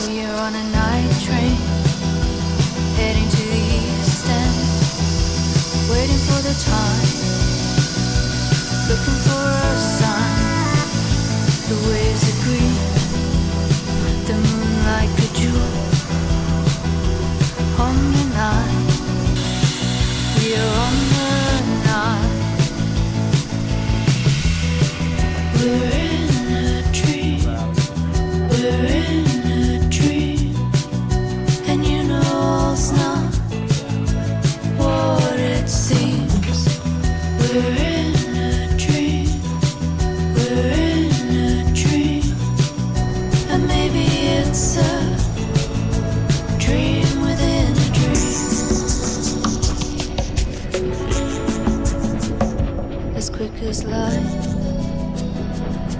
We are on a night train, heading to the east end, waiting for the time, looking for a sign. The waves are green, the moon like a jewel on the night. We are on the night. We're in a dream. We're in a dream, and you know it's not what it seems. We're in a dream. We're in a dream, and maybe it's a dream within a dream. As quick as light,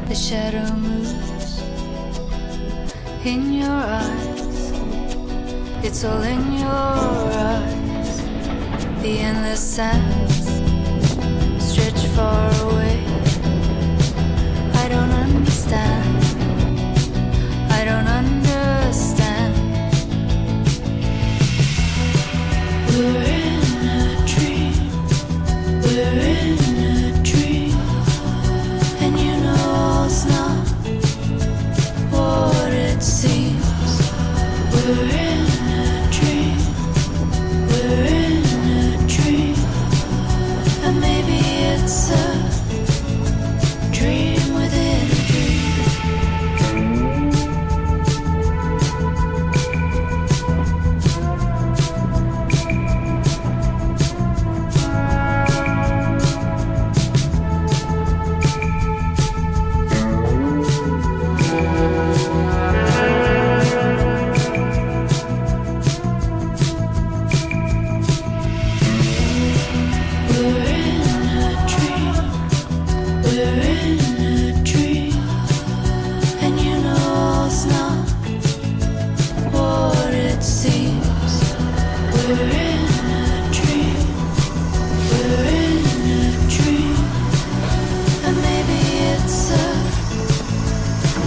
the shadow moves in your eyes. It's all in your eyes. The endless sands stretch far away. I don't understand. I don't understand. We're in a dream. We're in a dream, and you know it's not what it seems. We're in a dream. We're in a dream, and maybe it's a dream within a dream. We're in a dream. We're in a dream, and you know it's not what it seems. We're in a dream. We're in a dream, and maybe it's a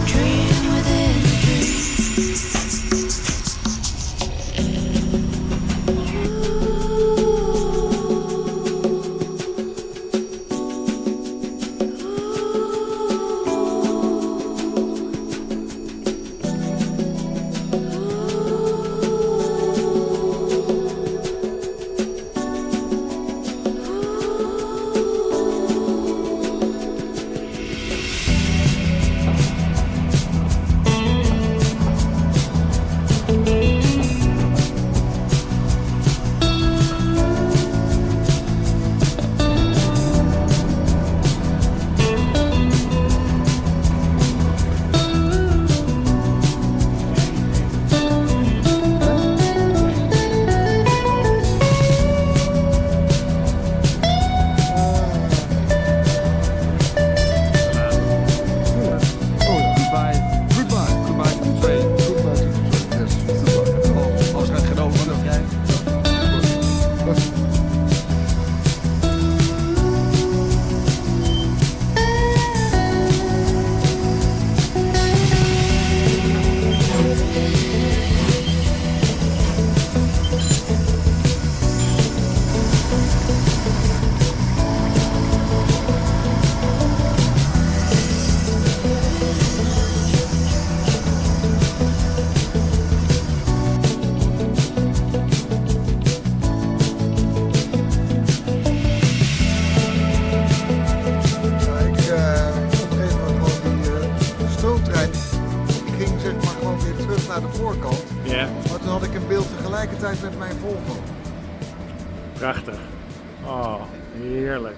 dream within a dream. Naar de voorkant, Ja, maar toen had ik een beeld tegelijkertijd met mijn Volvo. prachtig. Oh, heerlijk.